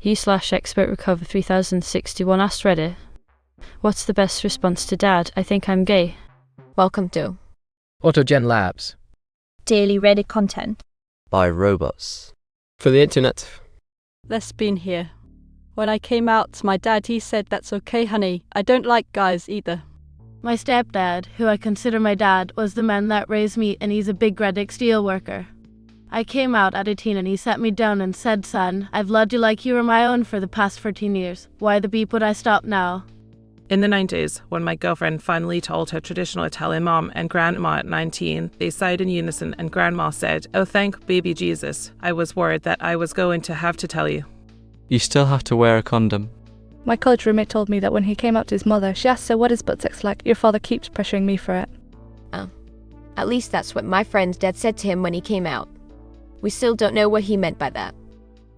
You/expert recover 3061 asked Reddit. What's the best response to Dad? I think I'm gay. Welcome to AutoGenLabs. Daily Reddit content. By robots. For the internet. Let's been here. When I came out, my dad, he said, "That's okay, honey. I don't like guys either." My stepdad, who I consider my dad, was the man that raised me, and he's a big Reddit steel worker. I came out at 18 and he sat me down and said, "Son, I've loved you like you were my own for the past 14 years. Why the beep would I stop now?" In the 90s, when my girlfriend finally told her traditional Italian mom and grandma at 19, they sighed in unison and grandma said, "Oh, thank baby Jesus. I was worried that I was going to have to tell you." You still have to wear a condom. My college roommate told me that when he came out to his mother, she asked her, "What is butt sex like? Your father keeps pressuring me for it." Oh. At least that's what my friend's dad said to him when he came out. We still don't know what he meant by that.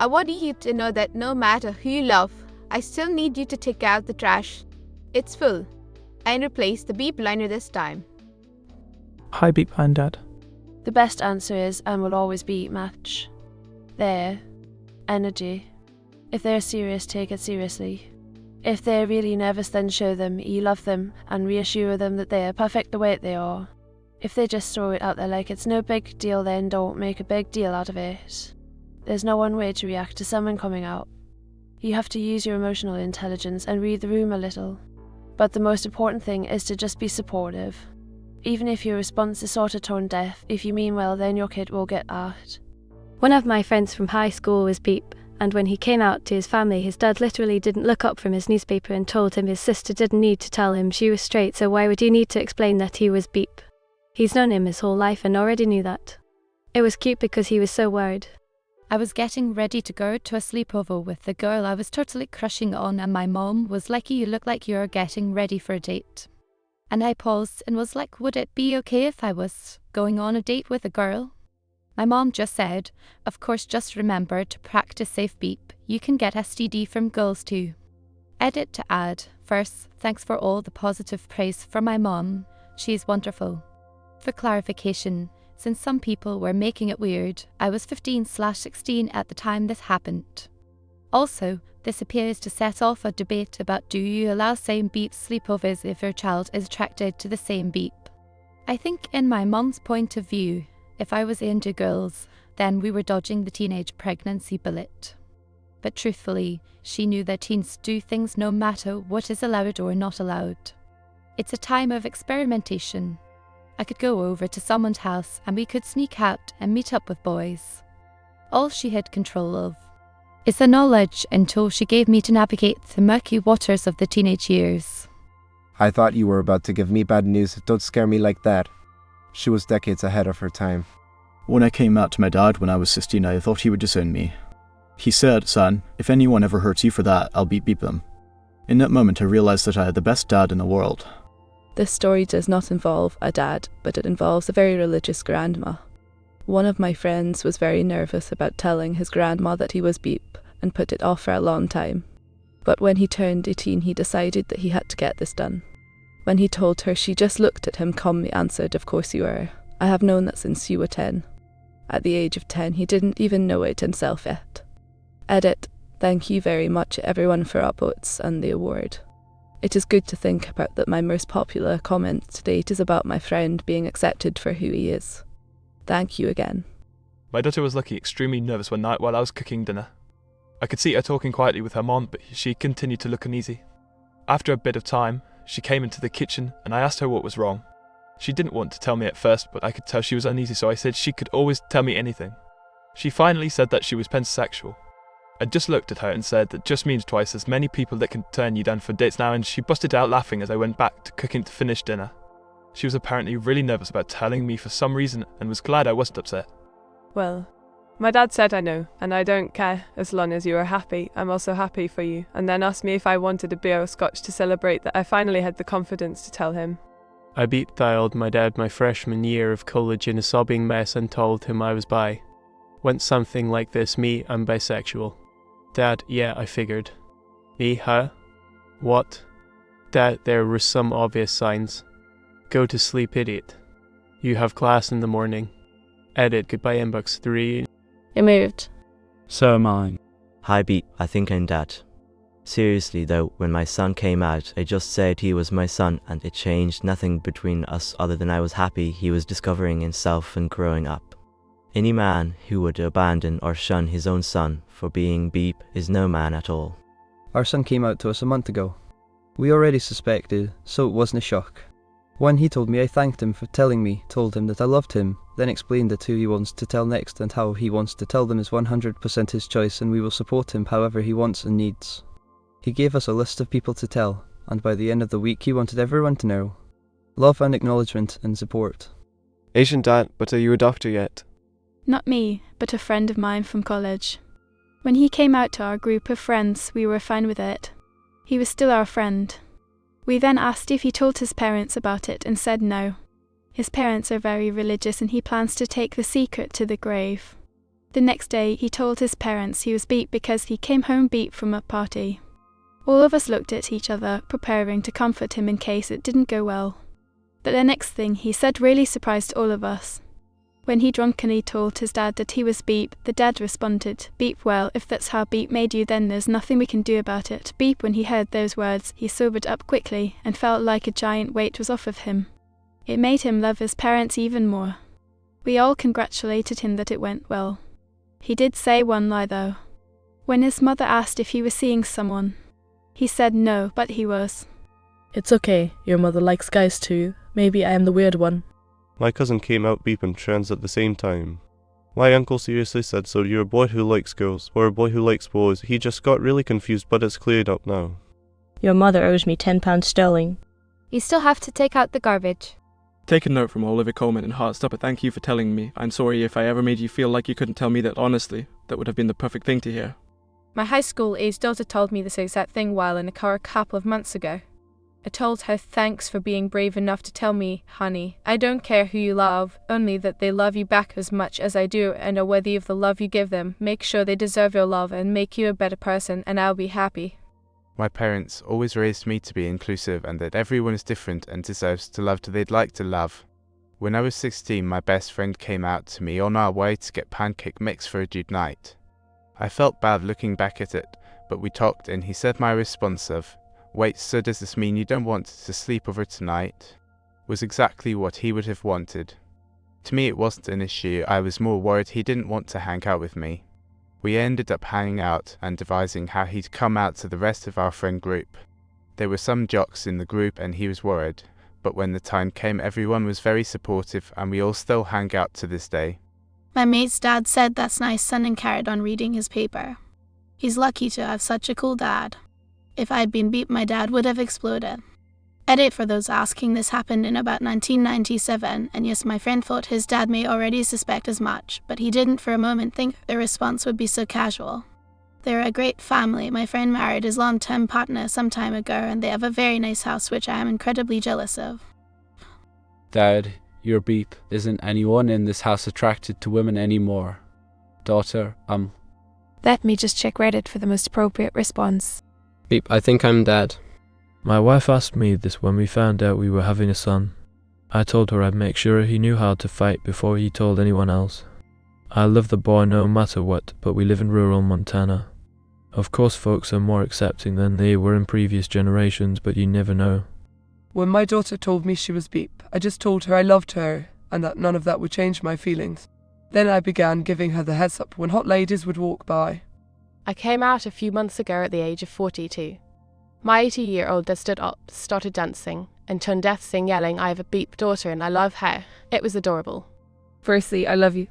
I want you to know that no matter who you love, I still need you to take out the trash. It's full. And replace the beep liner this time. Hi, Beep and Dad. The best answer is and will always be match. Their energy. If they're serious, take it seriously. If they're really nervous, then show them you love them and reassure them that they are perfect the way they are. If they just throw it out there like it's no big deal, then don't make a big deal out of it. There's no one way to react to someone coming out. You have to use your emotional intelligence and read the room a little. But the most important thing is to just be supportive. Even if your response is sort of tone deaf, if you mean well, then your kid will get out. One of my friends from high school was Beep, and when he came out to his family, his dad literally didn't look up from his newspaper and told him his sister didn't need to tell him she was straight, so why would he need to explain that he was Beep? He's known him his whole life and already knew that. It was cute because he was so worried. I was getting ready to go to a sleepover with the girl I was totally crushing on, and my mom was like, "You look like you're getting ready for a date." And I paused and was like, would it be okay if I was going on a date with a girl? My mom just said, "Of course, just remember to practice safe beep. You can get STD from girls too." Edit to add. First, thanks for all the positive praise for my mom. She's wonderful. For clarification, since some people were making it weird, I was 15/16 at the time this happened. Also, this appears to set off a debate about do you allow same beep sleepovers if your child is attracted to the same beep. I think in my mom's point of view, if I was into girls, then we were dodging the teenage pregnancy bullet. But truthfully, she knew that teens do things no matter what is allowed or not allowed. It's a time of experimentation. I could go over to someone's house and we could sneak out and meet up with boys. All she had control of is the knowledge and tool she gave me to navigate the murky waters of the teenage years. I thought you were about to give me bad news. Don't scare me like that. She was decades ahead of her time. When I came out to my dad when I was 16, I thought he would disown me. He said, "Son, if anyone ever hurts you for that, I'll beep them." In that moment, I realized that I had the best dad in the world. This story does not involve a dad, but it involves a very religious grandma. One of my friends was very nervous about telling his grandma that he was Beep and put it off for a long time. But when he turned 18, he decided that he had to get this done. When he told her, she just looked at him, calmly answered, "Of course you are. I have known that since you were 10. At the age of 10, he didn't even know it himself yet. Edit. Thank you very much everyone for upvotes and the award. It is good to think about that my most popular comment to date is about my friend being accepted for who he is. Thank you again. My daughter was looking extremely nervous one night while I was cooking dinner. I could see her talking quietly with her mom, but she continued to look uneasy. After a bit of time, she came into the kitchen and I asked her what was wrong. She didn't want to tell me at first, but I could tell she was uneasy, so I said she could always tell me anything. She finally said that she was pansexual. I just looked at her and said that just means twice as many people that can turn you down for dates now, and she busted out laughing as I went back to cooking to finish dinner. She was apparently really nervous about telling me for some reason and was glad I wasn't upset. Well, my dad said I know, and I don't care as long as you are happy. I'm also happy for you, and then asked me if I wanted a beer or scotch to celebrate that I finally had the confidence to tell him. I beep-dialed my dad my freshman year of college in a sobbing mess and told him I was bi. Went something like this: "Me, I'm bisexual." "Dad, yeah, I figured." "Me, huh? What?" "Dad, there were some obvious signs." "Go to sleep, idiot. You have class in the morning." Edit. Goodbye inbox 3. Removed. So am I. Hi Beep, I think I'm Dad. Seriously though, when my son came out, I just said he was my son and it changed nothing between us other than I was happy he was discovering himself and growing up. Any man who would abandon or shun his own son for being Beep is no man at all. Our son came out to us a month ago. We already suspected, so it wasn't a shock. When he told me, I thanked him for telling me, told him that I loved him, then explained that who he wants to tell next and how he wants to tell them is 100% his choice and we will support him however he wants and needs. He gave us a list of people to tell, and by the end of the week he wanted everyone to know. Love and acknowledgement and support. Asian Dad, but are you a doctor yet? Not me, but a friend of mine from college. When he came out to our group of friends, we were fine with it. He was still our friend. We then asked if he told his parents about it and said no. His parents are very religious and he plans to take the secret to the grave. The next day he told his parents he was beat because he came home beat from a party. All of us looked at each other, preparing to comfort him in case it didn't go well. But the next thing he said really surprised all of us. When he drunkenly told his dad that he was Beep, the dad responded, "Beep, well, if that's how Beep made you, then there's nothing we can do about it." Beep, when he heard those words, he sobered up quickly and felt like a giant weight was off of him. It made him love his parents even more. We all congratulated him that it went well. He did say one lie though. When his mother asked if he was seeing someone, he said no, but he was. It's okay, your mother likes guys too. Maybe I am the weird one. My cousin came out Beep and trans at the same time. My uncle seriously said, so you're a boy who likes girls, or a boy who likes boys. He just got really confused, but it's cleared up now. Your mother owes me £10 You still have to take out the garbage. Take a note from Oliver Coleman and Heartstopper. Thank you for telling me. I'm sorry if I ever made you feel like you couldn't tell me that honestly. That would have been the perfect thing to hear. My high school-age daughter told me this exact thing while in a car a couple of months ago. I told her thanks for being brave enough to tell me, honey, I don't care who you love, only that they love you back as much as I do and are worthy of the love you give them. Make sure they deserve your love and make you a better person and I'll be happy. My parents always raised me to be inclusive and that everyone is different and deserves to love who they'd like to love. When I was 16, my best friend came out to me on our way to get pancake mix for a dude night. I felt bad looking back at it, but we talked and he said my response of, "Wait, so does this mean you don't want to sleep over tonight?" was exactly what he would have wanted. To me it wasn't an issue, I was more worried he didn't want to hang out with me. We ended up hanging out and devising how he'd come out to the rest of our friend group. There were some jocks in the group and he was worried, but when the time came everyone was very supportive and we all still hang out to this day. My mate's dad said that's nice son and carried on reading his paper. He's lucky to have such a cool dad. If I'd been Beep, my dad would have exploded. Edit for those asking, this happened in about 1997, and yes, my friend thought his dad may already suspect as much, but he didn't for a moment think the response would be so casual. They're a great family. My friend married his long-term partner some time ago, and they have a very nice house, which I am incredibly jealous of. Dad, you're Beep. Isn't anyone in this house attracted to women anymore? Daughter, Let me just check Reddit for the most appropriate response. Beep, I think I'm Dad. My wife asked me this when we found out we were having a son. I told her I'd make sure he knew how to fight before he told anyone else. I love the boy no matter what, but we live in rural Montana. Of course folks are more accepting than they were in previous generations, but you never know. When my daughter told me she was Beep, I just told her I loved her and that none of that would change my feelings. Then I began giving her the heads up when hot ladies would walk by. I came out a few months ago at the age of 42. My 80-year-old that stood up, started dancing, and turned deaf sing yelling, "I have a Beep daughter and I love her." It was adorable. Firstly, I love you.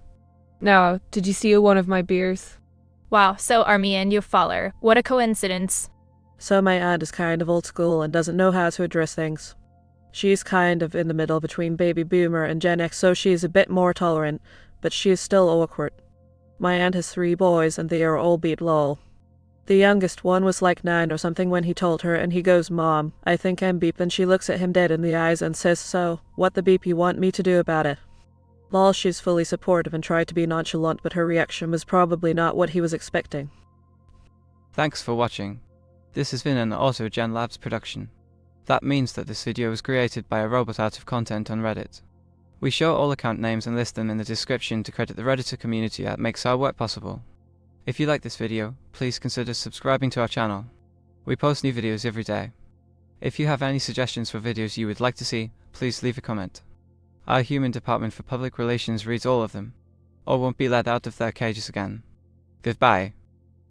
Now, did you steal one of my beers? Wow, so are me and your father. What a coincidence. So my aunt is kind of old school and doesn't know how to address things. She's kind of in the middle between baby boomer and Gen X, so she's a bit more tolerant, but she is still awkward. My aunt has 3 boys and they are all Beep lol. The youngest one was like 9 or something when he told her, and he goes, "Mom, I think I'm Beep," and she looks at him dead in the eyes and says, "So, what the Beep you want me to do about it?" Lol, she's fully supportive and tried to be nonchalant, but her reaction was probably not what he was expecting. Thanks for watching. This has been an AutoGenLabs production. That means that this video was created by a robot out of content on Reddit. We show all account names and list them in the description to credit the Redditor community that makes our work possible. If you like this video, please consider subscribing to our channel. We post new videos every day. If you have any suggestions for videos you would like to see, please leave a comment. Our human department for public relations reads all of them, or won't be let out of their cages again. Goodbye.